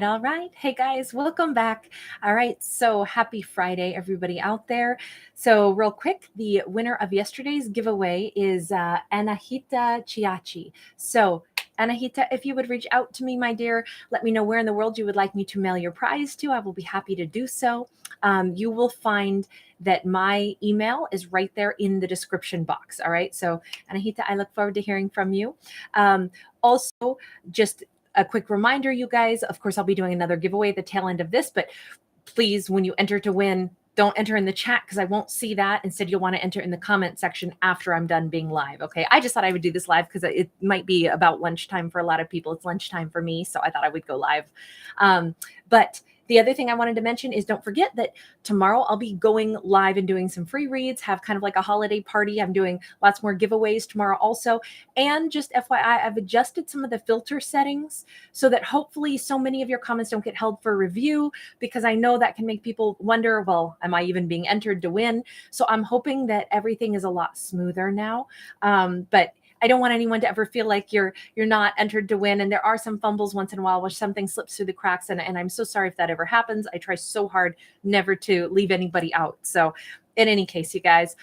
right. Hey guys, welcome back. All right, so happy Friday, everybody out there. So real quick, the winner of yesterday's giveaway is Anahita Chiachi. So Anahita, if you would reach out to me, my dear, let me know where in the world you would like me to mail your prize to. I will be happy to do so. You will find that my email is right there in the description box. All right, so Anahita, I look forward to hearing from you. Also, just a quick reminder, you guys, of course, I'll be doing another giveaway at the tail end of this, but please, when you enter to win, don't enter in the chat because I won't see that. Instead, you'll want to enter in the comment section after I'm done being live. Okay. I just thought I would do this live because it might be about lunchtime for a lot of people. It's lunchtime for me. So I thought I would go live. But the other thing I wanted to mention is don't forget that tomorrow I'll be going live and doing some free reads, have kind of like a holiday party. I'm doing lots more giveaways tomorrow also. And just FYI, I've adjusted some of the filter settings so that hopefully so many of your comments don't get held for review, because I know that can make people wonder, well, am I even being entered to win? So I'm hoping that everything is a lot smoother now. But I don't want anyone to ever feel like you're not entered to win. And there are some fumbles once in a while where something slips through the cracks. And I'm so sorry if that ever happens. I try so hard never to leave anybody out. So in any case, you guys,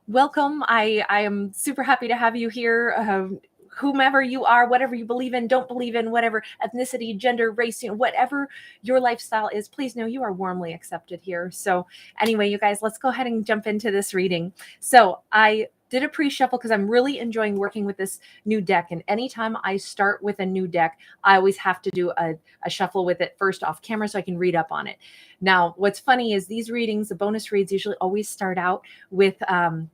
welcome. I am super happy to have you here. Whomever you are, whatever you believe in, don't believe in, whatever ethnicity, gender, race, whatever your lifestyle is, please know you are warmly accepted here. So anyway, you guys, let's go ahead and jump into this reading. So I did a pre-shuffle because I'm really enjoying working with this new deck. And anytime I start with a new deck, I always have to do a shuffle with it first off camera so I can read up on it. Now, what's funny is these readings, the bonus reads, usually always start out with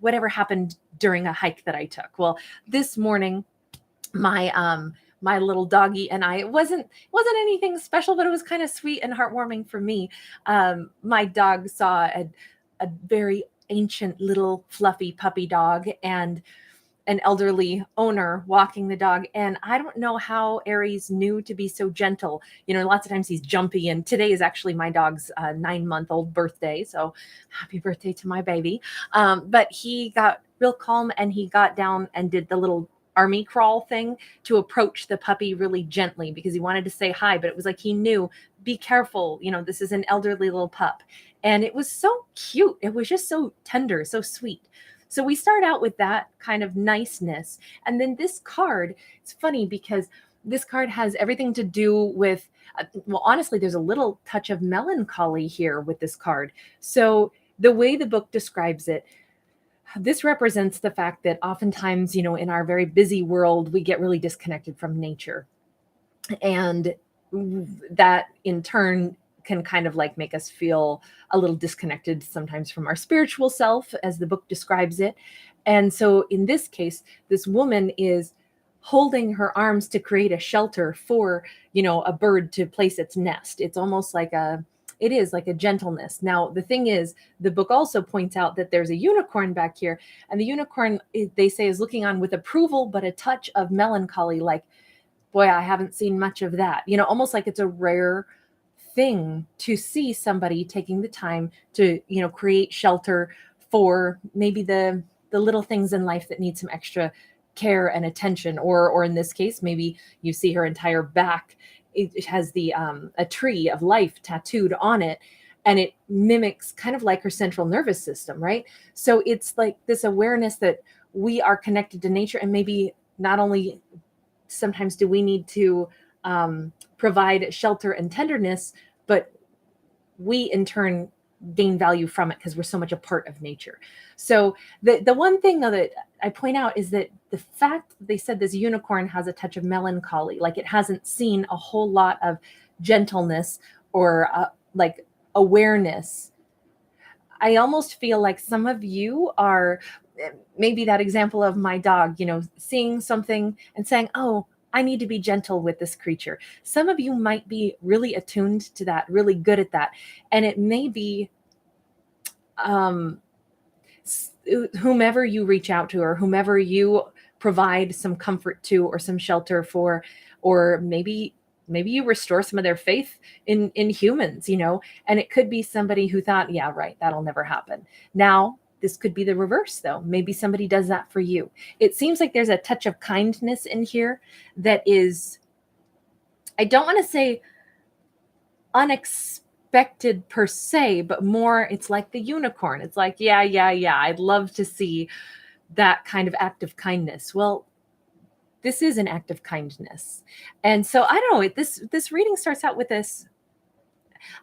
whatever happened during a hike that I took. Well, this morning, my little doggy and I, it wasn't anything special, but it was kind of sweet and heartwarming for me. My dog saw a very ancient little fluffy puppy dog and an elderly owner walking the dog. And I don't know how Aries knew to be so gentle. Lots of times he's jumpy, and today is actually my dog's 9-month-old birthday. So happy birthday to my baby. But he got real calm and he got down and did the little army crawl thing to approach the puppy really gently because he wanted to say hi, but it was like he knew, be careful, this is an elderly little pup. And it was so cute. It was just so tender, so sweet. So we start out with that kind of niceness. And then this card, it's funny because this card has everything to do with, well, honestly, there's a little touch of melancholy here with this card. So the way the book describes it, this represents the fact that oftentimes, in our very busy world, we get really disconnected from nature. And that in turn can kind of like make us feel a little disconnected sometimes from our spiritual self, as the book describes it. And so in this case, this woman is holding her arms to create a shelter for, a bird to place its nest. It's almost like it is like a gentleness. Now, the thing is, the book also points out that there's a unicorn back here, and the unicorn, they say, is looking on with approval, but a touch of melancholy, like, boy, I haven't seen much of that. Almost like it's a rare thing to see somebody taking the time to, create shelter for maybe the little things in life that need some extra care and attention. Or in this case, maybe you see her entire back. It has a tree of life tattooed on it, and it mimics kind of like her central nervous system, right? So it's like this awareness that we are connected to nature, and maybe not only sometimes do we need to provide shelter and tenderness, but we in turn gain value from it because we're so much a part of nature. So the one thing though that I point out is that the fact that they said this unicorn has a touch of melancholy, like it hasn't seen a whole lot of gentleness or like awareness. I almost feel like some of you are maybe that example of my dog, seeing something and saying, oh, I need to be gentle with this creature. Some of you might be really attuned to that, really good at that. And it may be whomever you reach out to, or whomever you provide some comfort to or some shelter for, or maybe you restore some of their faith in humans, and it could be somebody who thought, yeah, right, that'll never happen. Now, this could be the reverse, though. Maybe somebody does that for you. It seems like there's a touch of kindness in here that is, I don't want to say unexpected per se, but more it's like the unicorn. It's like, yeah, I'd love to see that kind of act of kindness. Well, this is an act of kindness. And so I don't know, this reading starts out with this,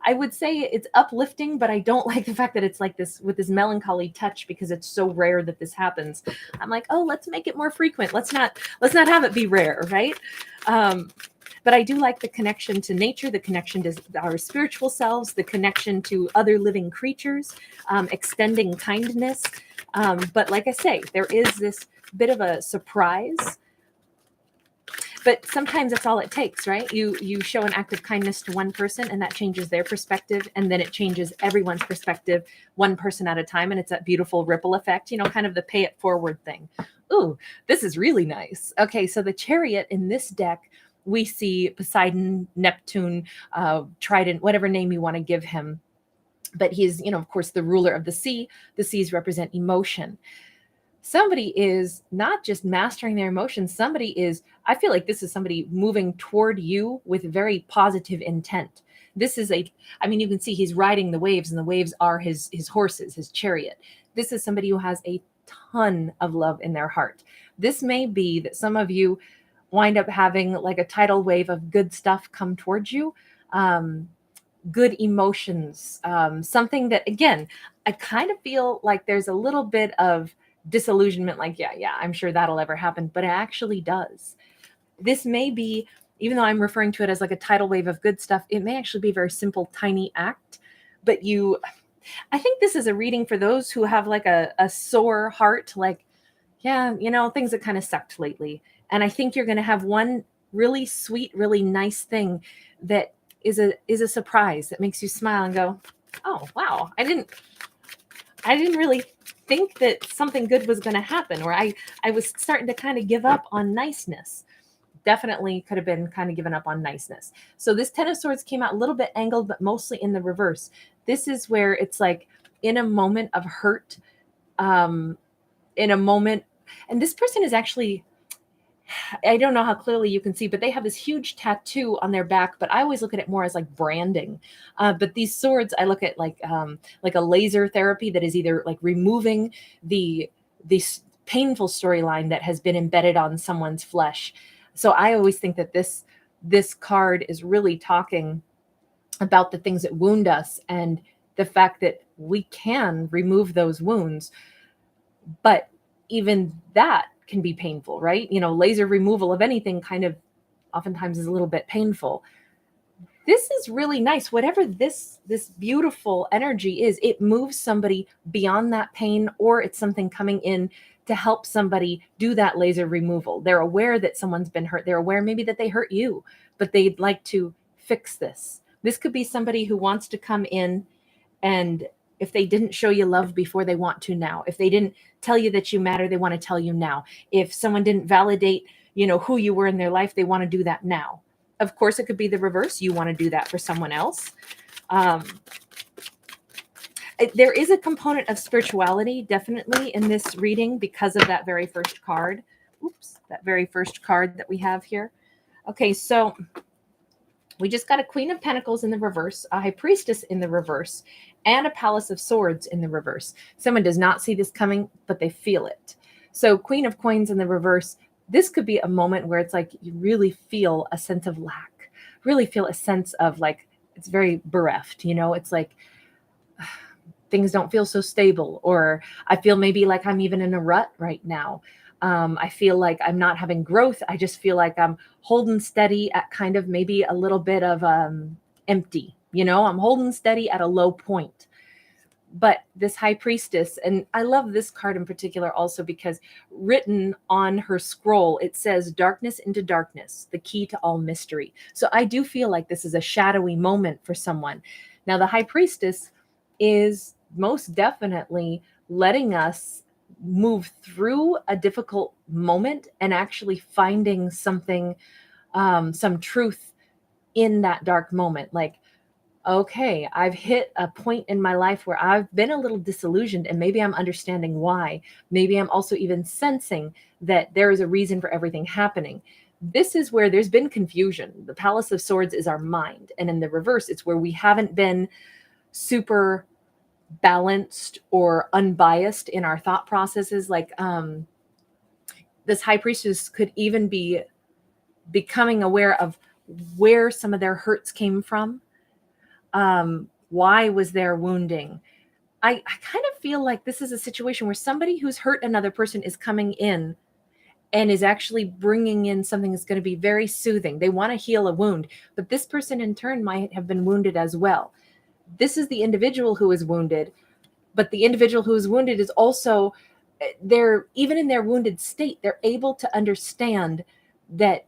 I would say it's uplifting, but I don't like the fact that it's like this with this melancholy touch because it's so rare that this happens. I'm like, oh, let's make it more frequent. Let's not have it be rare, right? But I do like the connection to nature, the connection to our spiritual selves, the connection to other living creatures, extending kindness. But like I say, there is this bit of a surprise. But sometimes that's all it takes, right? You show an act of kindness to one person and that changes their perspective. And then it changes everyone's perspective, one person at a time. And it's that beautiful ripple effect, kind of the pay it forward thing. Ooh, this is really nice. Okay, so the Chariot in this deck, we see Poseidon, Neptune, Trident, whatever name you want to give him. But he's, of course, the ruler of the sea. The seas represent emotion. Somebody is not just mastering their emotions. I feel like this is somebody moving toward you with very positive intent. This is you can see he's riding the waves and the waves are his horses, his chariot. This is somebody who has a ton of love in their heart. This may be that some of you wind up having like a tidal wave of good stuff come towards you. Good emotions, something that, again, I kind of feel like there's a little bit of disillusionment, like, yeah, I'm sure that'll ever happen, but it actually does. This may be, even though I'm referring to it as like a tidal wave of good stuff, it may actually be a very simple, tiny act, but I think this is a reading for those who have like a sore heart, like, yeah, things that kind of sucked lately. And I think you're going to have one really sweet, really nice thing that is a surprise that makes you smile and go, oh, wow, I didn't really think that something good was going to happen, or I was starting to kind of give up on niceness. Definitely could have been kind of given up on niceness. So this Ten of Swords came out a little bit angled, but mostly in the reverse. This is where it's like in a moment of hurt, in a moment, and this person is actually, I don't know how clearly you can see, but they have this huge tattoo on their back, but I always look at it more as like branding. But these swords, I look at like a laser therapy that is either like removing this painful storyline that has been embedded on someone's flesh. So I always think that this card is really talking about the things that wound us and the fact that we can remove those wounds. But even that can be painful, right? Laser removal of anything kind of oftentimes is a little bit painful. This is really nice. Whatever this beautiful energy is, it moves somebody beyond that pain, or it's something coming in to help somebody do that laser removal. They're aware that someone's been hurt. They're aware maybe that they hurt you, but they'd like to fix this. This could be somebody who wants to come in, and if they didn't show you love before, they want to now. If they didn't tell you that you matter, they want to tell you now. If someone didn't validate, who you were in their life, they want to do that now. Of course, it could be the reverse. You want to do that for someone else. There is a component of spirituality definitely in this reading because of that very first card. Oops, that very first card that we have here. Okay, so we just got a Queen of Pentacles in the reverse, a High Priestess in the reverse, and a Palace of Swords in the reverse. Someone does not see this coming, but they feel it. So Queen of Coins in the reverse, this could be a moment where it's like you really feel a sense of lack, really feel a sense of like, it's very bereft, it's like things don't feel so stable, or I feel maybe like I'm even in a rut right now. I feel like I'm not having growth. I just feel like I'm holding steady at kind of maybe a little bit of empty, I'm holding steady at a low point. But this High Priestess, and I love this card in particular also because written on her scroll, it says darkness into darkness, the key to all mystery. So I do feel like this is a shadowy moment for someone. Now, the High Priestess is most definitely letting us move through a difficult moment and actually finding something, some truth in that dark moment. Like, okay, I've hit a point in my life where I've been a little disillusioned, and maybe I'm understanding why. Maybe I'm also even sensing that there is a reason for everything happening. this is where there's been confusion. The Palace of Swords is our mind. And in the reverse, it's where we haven't been super balanced or unbiased in our thought processes. Like this high priestess could even be becoming aware of where some of their hurts came from. Why was there wounding? I kind of feel like this is a situation where somebody who's hurt another person is coming in and is actually bringing in something that's going to be very soothing. They want to heal a wound, but this person in turn might have been wounded as well. This is the individual who is wounded, but the individual who is wounded is also, they're even in their wounded state, they're able to understand that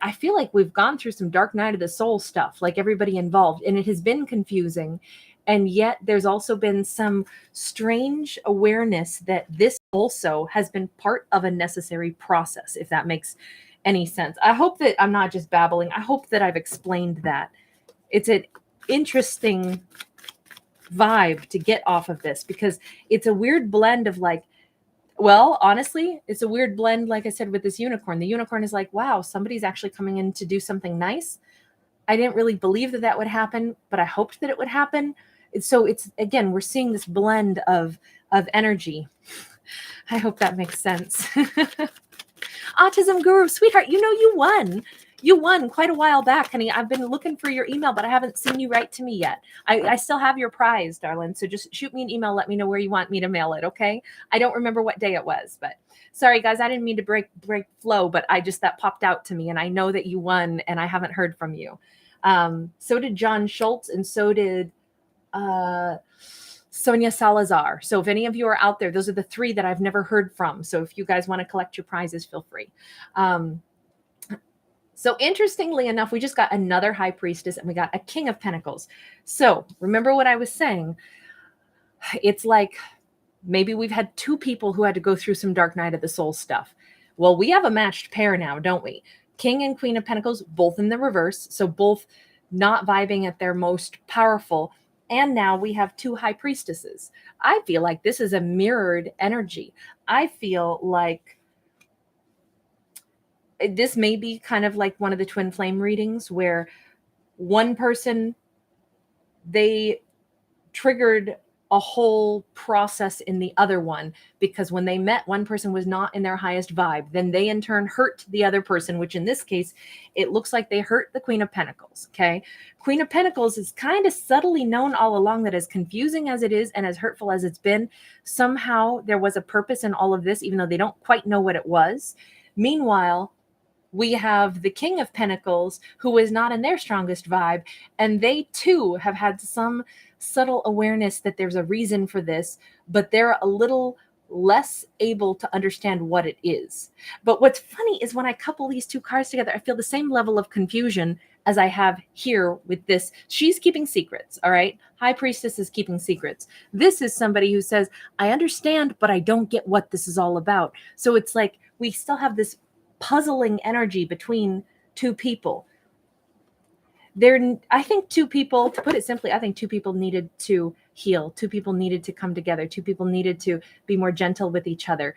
I feel like we've gone through some dark night of the soul stuff, like everybody involved, and it has been confusing. And yet there's also been some strange awareness that this also has been part of a necessary process, if that makes any sense. I hope that I'm not just babbling. I hope that I've explained that. It's an interesting vibe to get off of this, because it's a weird blend of like, well, honestly, it's a weird blend, like I said, with this unicorn. The unicorn is like, wow, somebody's actually coming in to do something nice. I didn't really believe that that would happen, but I hoped that it would happen. So it's, again, we're seeing this blend of energy. I hope that makes sense. Autism Guru, sweetheart, you know you won. You won quite a while back, honey. I've been looking for your email, but I haven't seen you write to me yet. I still have your prize, darling. So just shoot me an email. Let me know where you want me to mail it, okay? I don't remember what day it was, but sorry, guys. I didn't mean to break flow, but that popped out to me, and I know that you won, and I haven't heard from you. So did John Schultz, and so did Sonia Salazar. So if any of you are out there, those are the three that I've never heard from. So if you guys want to collect your prizes, feel free. So interestingly enough, we just got another high priestess and we got a king of pentacles. So remember what I was saying? It's like maybe we've had two people who had to go through some dark night of the soul stuff. Well, we have a matched pair now, don't we? King and queen of pentacles, both in the reverse. So both not vibing at their most powerful. And now we have two high priestesses. I feel like this is a mirrored energy. I feel like this may be kind of like one of the twin flame readings where one person, they triggered a whole process in the other one, because when they met, one person was not in their highest vibe. Then they in turn hurt the other person, which in this case, it looks like they hurt the Queen of Pentacles. Okay. Queen of Pentacles is kind of subtly known all along that as confusing as it is and as hurtful as it's been, somehow there was a purpose in all of this, even though they don't quite know what it was. Meanwhile, we have the King of Pentacles, who is not in their strongest vibe, and they too have had some subtle awareness that there's a reason for this, but they're a little less able to understand what it is. But what's funny is when I couple these two cards together, I feel the same level of confusion as I have here with this. She's keeping secrets, all right? High Priestess is keeping secrets. This is somebody who says, I understand, but I don't get what this is all about. So it's like we still have this puzzling energy between two people. I think two people, to put it simply, I think two people needed to heal. Two people needed to come together. Two people needed to be more gentle with each other.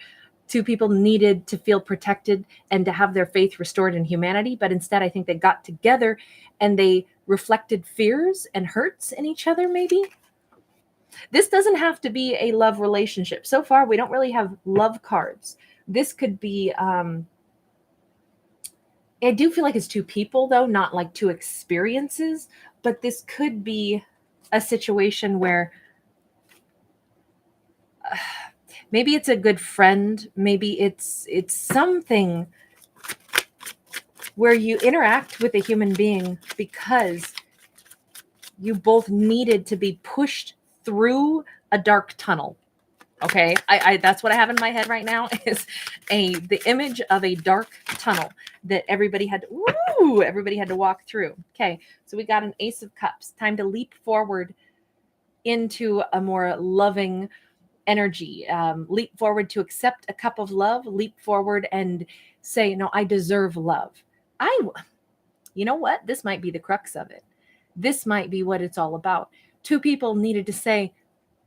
Two people needed to feel protected and to have their faith restored in humanity. But instead, I think they got together and they reflected fears and hurts in each other, maybe. This doesn't have to be a love relationship. So far, we don't really have love cards. This could be... I do feel like it's two people, though, not like two experiences, but this could be a situation where maybe it's a good friend. Maybe it's something where you interact with a human being because you both needed to be pushed through a dark tunnel. Okay, I that's what I have in my head right now is the image of a dark tunnel that everybody had to walk through. Okay, so we got an Ace of Cups. Time to leap forward into a more loving energy. Leap forward to accept a cup of love. Leap forward and say, no, I deserve love. You know what? This might be the crux of it. This might be what it's all about. Two people needed to say,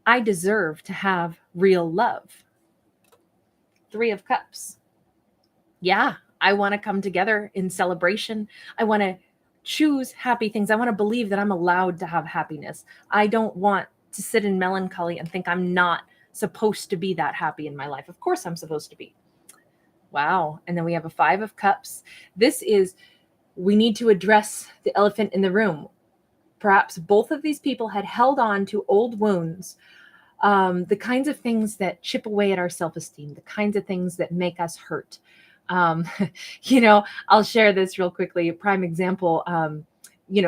I deserve to have real love. Three of Cups. Yeah, I want to come together in celebration. I want to choose happy things. I want to believe that I'm allowed to have happiness. I don't want to sit in melancholy and think I'm not supposed to be that happy in my life. Of course I'm supposed to be. Wow. And then we have a 5 of Cups. This is, we need to address the elephant in the room. Perhaps both of these people had held on to old wounds, the kinds of things that chip away at our self-esteem, the kinds of things that make us hurt. I'll share this real quickly. A prime example,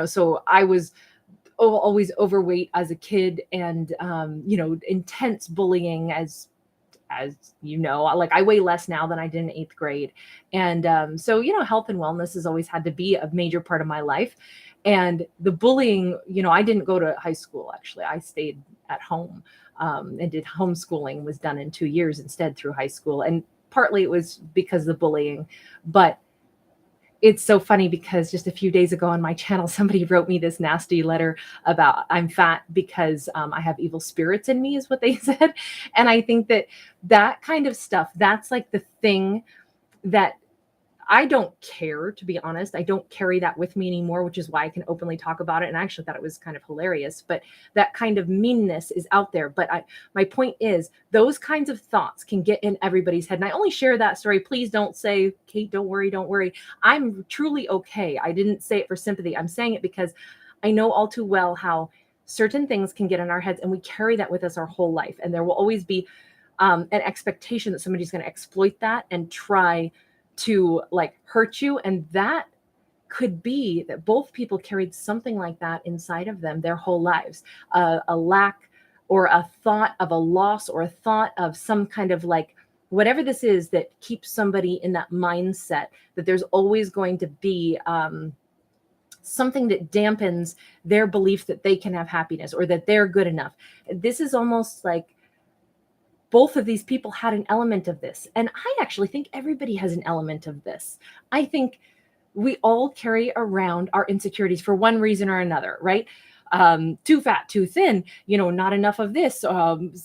so I was always overweight as a kid, and, intense bullying as like I weigh less now than I did in 8th grade. And health and wellness has always had to be a major part of my life. And the bullying, I didn't go to high school, actually. I stayed at home and did homeschooling, was done in 2 years instead through high school. And partly it was because of the bullying. But it's so funny because just a few days ago on my channel, somebody wrote me this nasty letter about I'm fat because I have evil spirits in me, is what they said. And I think that kind of stuff, that's like the thing that I don't care, to be honest. I don't carry that with me anymore, which is why I can openly talk about it. And I actually thought it was kind of hilarious, but that kind of meanness is out there. But my point is, those kinds of thoughts can get in everybody's head. And I only share that story. Please don't say, Kate, don't worry, don't worry. I'm truly okay. I didn't say it for sympathy. I'm saying it because I know all too well how certain things can get in our heads, and we carry that with us our whole life. And there will always be an expectation that somebody's going to exploit that and try to like hurt you. And that could be that both people carried something like that inside of them their whole lives, a lack or a thought of a loss or a thought of some kind of like whatever this is that keeps somebody in that mindset that there's always going to be something that dampens their belief that they can have happiness or that they're good enough. This is almost like both of these people had an element of this. And I actually think everybody has an element of this. I think we all carry around our insecurities for one reason or another, right? Too fat, too thin, not enough of this.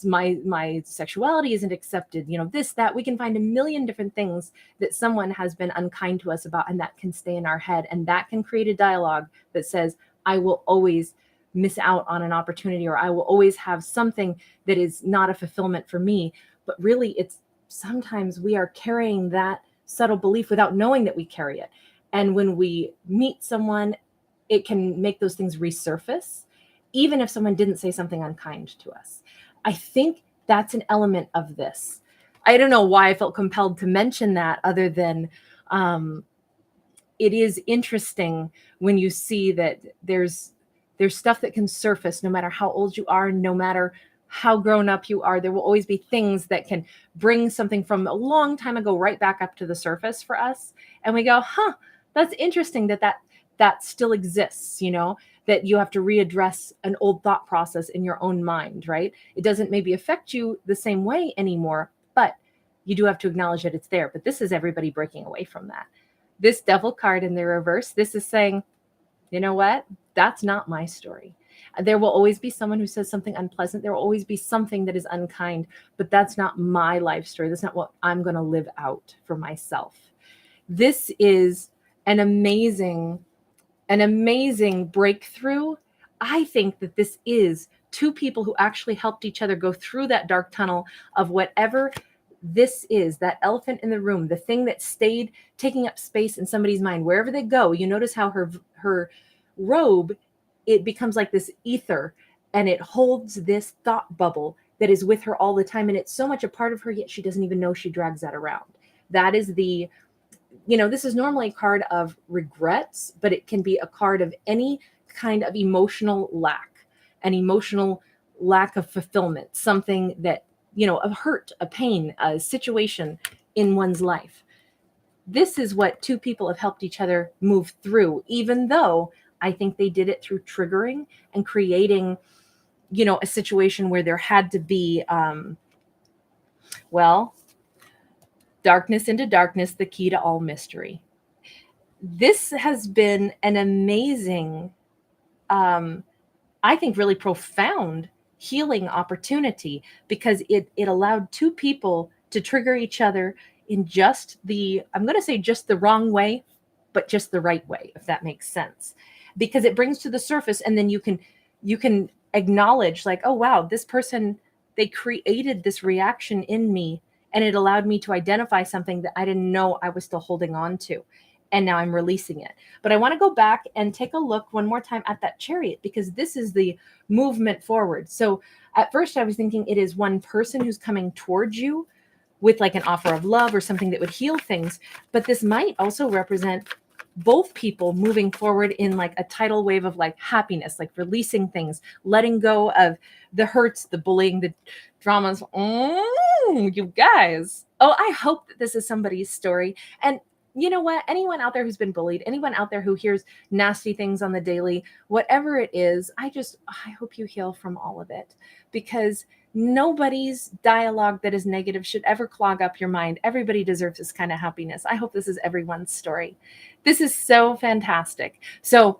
My sexuality isn't accepted, this, that. We can find a million different things that someone has been unkind to us about, and that can stay in our head. And that can create a dialogue that says, I will always miss out on an opportunity, or I will always have something that is not a fulfillment for me. But really, it's sometimes we are carrying that subtle belief without knowing that we carry it. And when we meet someone, it can make those things resurface, even if someone didn't say something unkind to us. I think that's an element of this. I don't know why I felt compelled to mention that, other than it is interesting when you see that there's stuff that can surface no matter how old you are, no matter how grown up you are. There will always be things that can bring something from a long time ago right back up to the surface for us. And we go, that's interesting that still exists, that you have to readdress an old thought process in your own mind, right? It doesn't maybe affect you the same way anymore, but you do have to acknowledge that it's there. But this is everybody breaking away from that. This Devil card in the reverse, this is saying, you know what? That's not my story. There will always be someone who says something unpleasant. There will always be something that is unkind, but that's not my life story. That's not what I'm going to live out for myself. This is an amazing breakthrough. I think that this is two people who actually helped each other go through that dark tunnel of whatever this is, that elephant in the room, the thing that stayed taking up space in somebody's mind. Wherever they go, you notice how her robe, it becomes like this ether, and it holds this thought bubble that is with her all the time. And it's so much a part of her, yet she doesn't even know she drags that around. That is this is normally a card of regrets, but it can be a card of any kind of emotional lack, an emotional lack of fulfillment, something that, a hurt, a pain, a situation in one's life. This is what two people have helped each other move through, even though I think they did it through triggering and creating, a situation where there had to be, darkness into darkness, the key to all mystery. This has been an amazing, I think really profound healing opportunity, because it allowed two people to trigger each other in just the, I'm going to say just the wrong way, but just the right way, if that makes sense, because it brings to the surface. And then you can acknowledge like, oh, wow, this person, they created this reaction in me, and it allowed me to identify something that I didn't know I was still holding on to. And now I'm releasing it. But I want to go back and take a look one more time at that chariot, because this is the movement forward. So at first I was thinking it is one person who's coming towards you with like an offer of love or something that would heal things. But this might also represent both people moving forward in like a tidal wave of like happiness, like releasing things, letting go of the hurts, the bullying, the dramas. Oh, you guys. Oh, I hope that this is somebody's story. And you know what? Anyone out there who's been bullied, anyone out there who hears nasty things on the daily, whatever it is, I hope you heal from all of it, because nobody's dialogue that is negative should ever clog up your mind. Everybody deserves this kind of happiness. I hope this is everyone's story. This is so fantastic. So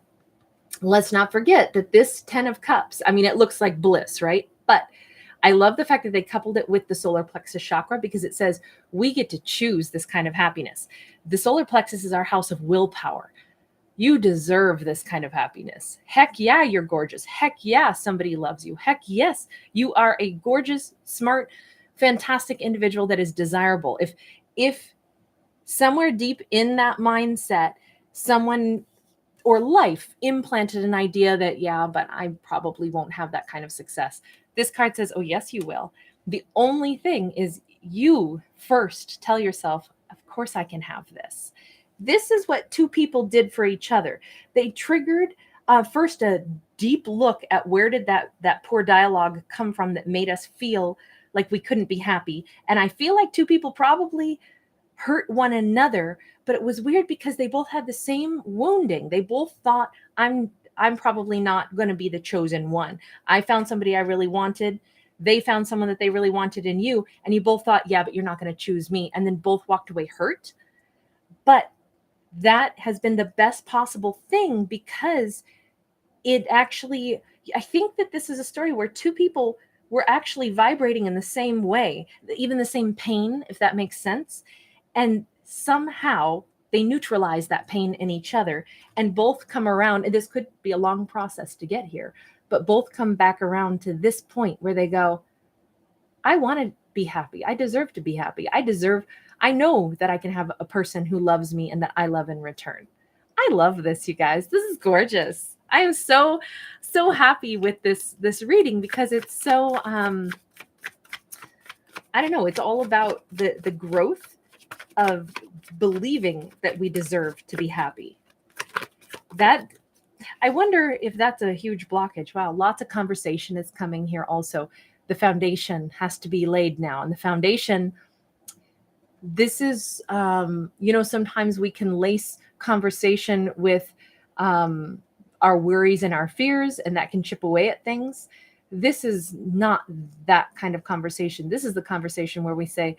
let's not forget that this 10 of Cups, I mean, it looks like bliss, right? But I love the fact that they coupled it with the solar plexus chakra, because it says we get to choose this kind of happiness. The solar plexus is our house of willpower. You deserve this kind of happiness. Heck yeah, you're gorgeous. Heck yeah, somebody loves you. Heck yes, you are a gorgeous, smart, fantastic individual that is desirable. If somewhere deep in that mindset, someone or life implanted an idea that, yeah, but I probably won't have that kind of success, this card says, oh, yes, you will. The only thing is you first tell yourself, of course I can have this. This is what two people did for each other. They triggered first a deep look at where did that poor dialogue come from that made us feel like we couldn't be happy. And I feel like two people probably hurt one another, but it was weird because they both had the same wounding. They both thought, I'm probably not going to be the chosen one. I found somebody I really wanted. They found someone that they really wanted in you. And you both thought, yeah, but you're not going to choose me. And then both walked away hurt. But that has been the best possible thing, because it actually, I think that this is a story where two people were actually vibrating in the same way, even the same pain, if that makes sense. And somehow they neutralize that pain in each other, and both come around. And this could be a long process to get here, but both come back around to this point where they go, I want to be happy. I deserve to be happy. I know that I can have a person who loves me and that I love in return. I love this, you guys. This is gorgeous. I am so happy with this reading, because it's so I don't know, it's all about the growth of believing that we deserve to be happy. That, I wonder if that's a huge blockage. Wow, lots of conversation is coming here also. The foundation has to be laid now. And the foundation, this is, sometimes we can lace conversation with our worries and our fears, and that can chip away at things. This is not that kind of conversation. This is the conversation where we say,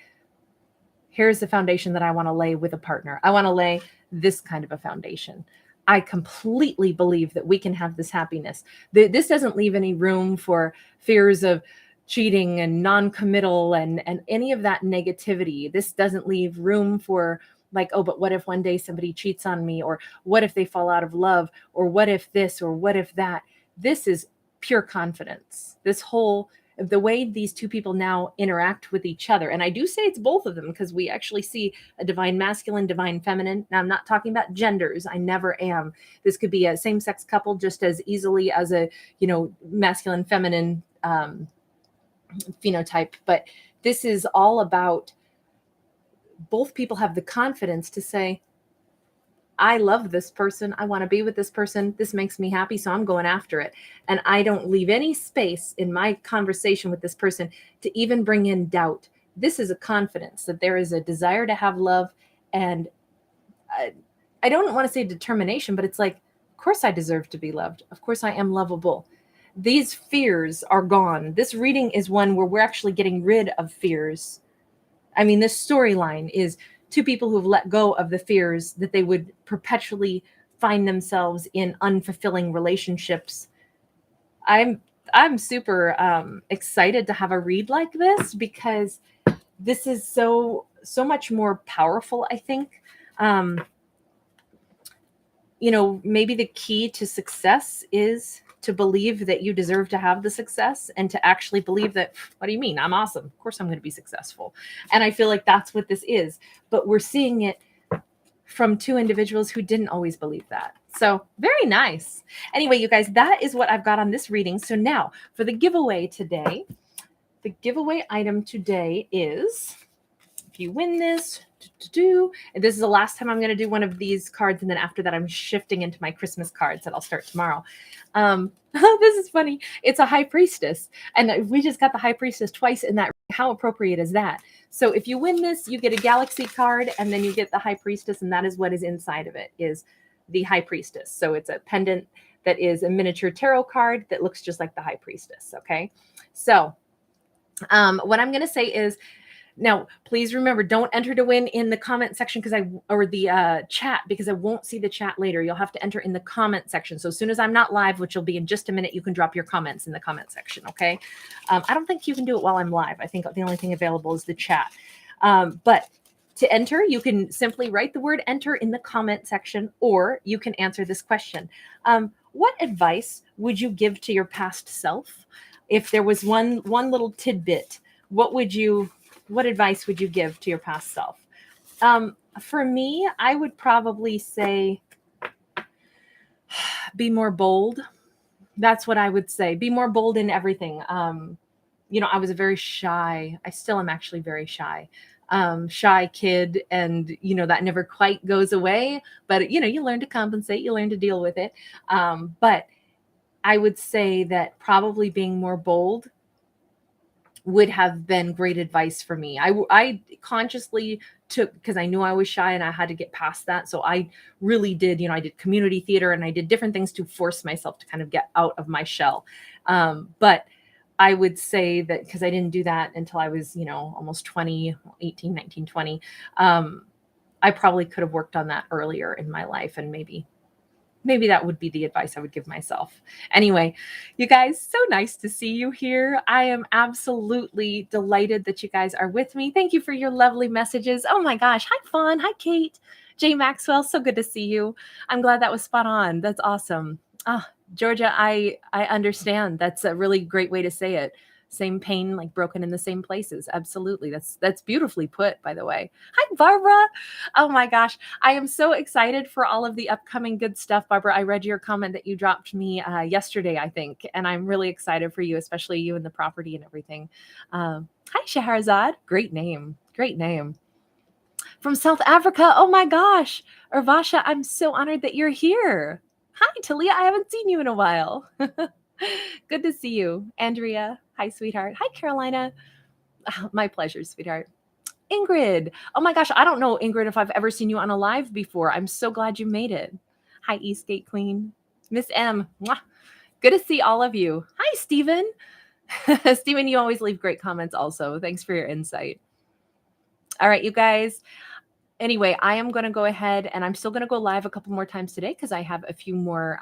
here's the foundation that I want to lay with a partner. I want to lay this kind of a foundation. I completely believe that we can have this happiness. This doesn't leave any room for fears of cheating and non-committal and any of that negativity. This doesn't leave room for like, oh, but what if one day somebody cheats on me? Or what if they fall out of love? Or what if this? Or what if that? This is pure confidence. This whole, the way these two people now interact with each other. And I do say it's both of them, because we actually see a divine masculine, divine feminine. Now, I'm not talking about genders. I never am. This could be a same-sex couple just as easily as a, masculine, feminine phenotype. But this is all about both people have the confidence to say, I love this person. I want to be with this person. This makes me happy, so I'm going after it. And I don't leave any space in my conversation with this person to even bring in doubt. This is a confidence that there is a desire to have love. And I don't want to say determination, but it's like, of course I deserve to be loved. Of course I am lovable. These fears are gone. This reading is one where we're actually getting rid of fears. I mean, this storyline is two people who've let go of the fears that they would perpetually find themselves in unfulfilling relationships. I'm super excited to have a read like this, because this is so so much more powerful, I think. Maybe the key to success is to believe that you deserve to have the success, and to actually believe that, what do you mean? I'm awesome. Of course I'm going to be successful. And I feel like that's what this is. But we're seeing it from two individuals who didn't always believe that. So very nice. Anyway, you guys, that is what I've got on this reading. So now for the giveaway today, the giveaway item today is, if you win this, and this is the last time I'm going to do one of these cards, and then after that I'm shifting into my Christmas cards that I'll start tomorrow. This is funny. It's a High Priestess, and we just got the High Priestess twice in that. How appropriate is that? So if you win this, you get a Galaxy card, and then you get the High Priestess, and that is what is inside of it, is the High Priestess. So it's a pendant that is a miniature tarot card that looks just like the High Priestess. Okay, so what I'm going to say is, now, please remember, don't enter to win in the comment section or the chat, because I won't see the chat later. You'll have to enter in the comment section. So as soon as I'm not live, which will be in just a minute, you can drop your comments in the comment section, okay? I don't think you can do it while I'm live. I think the only thing available is the chat. But to enter, you can simply write the word enter in the comment section, or you can answer this question. What advice would you give to your past self? If there was one little tidbit, what advice would you give to your past self? For me, I would probably say, be more bold. That's what I would say. Be more bold in everything. I was a very shy, I still am actually very shy kid. And, that never quite goes away, but you learn to compensate, you learn to deal with it. But I would say that probably being more bold would have been great advice for me. I consciously took, because I knew I was shy and I had to get past that. So I really did, I did community theater, and I did different things to force myself to kind of get out of my shell. But I would say that, because I didn't do that until I was, almost 20, 18, 19, 20. I probably could have worked on that earlier in my life, and maybe that would be the advice I would give myself. Anyway, you guys, so nice to see you here. I am absolutely delighted that you guys are with me. Thank you for your lovely messages. Oh my gosh. Hi, Fawn. Hi, Kate. Jay Maxwell. So good to see you. I'm glad that was spot on. That's awesome. Georgia, I understand. That's a really great way to say it. Same pain, like broken in the same places. Absolutely. That's beautifully put, by the way. Hi, Barbara. Oh my gosh. I am so excited for all of the upcoming good stuff, Barbara. I read your comment that you dropped me yesterday, I think, and I'm really excited for you, especially you and the property and everything. Hi, Shahrazad. Great name. Great name. From South Africa. Oh my gosh. Urvasha, I'm so honored that you're here. Hi, Talia. I haven't seen you in a while. Good to see you. Andrea. Hi, sweetheart. Hi, Carolina. Oh, my pleasure, sweetheart. Ingrid. Oh my gosh. I don't know, Ingrid, if I've ever seen you on a live before. I'm so glad you made it. Hi, Eastgate Queen. Miss M. Mwah. Good to see all of you. Hi, Stephen. Stephen, you always leave great comments also. Thanks for your insight. All right, you guys. Anyway, I am going to go ahead, and I'm still going to go live a couple more times today, because I have a few more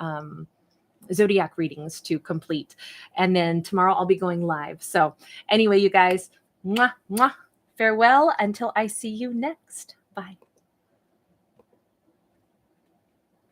zodiac readings to complete. And then tomorrow I'll be going live. So anyway, you guys, mwah, mwah, farewell until I see you next. Bye.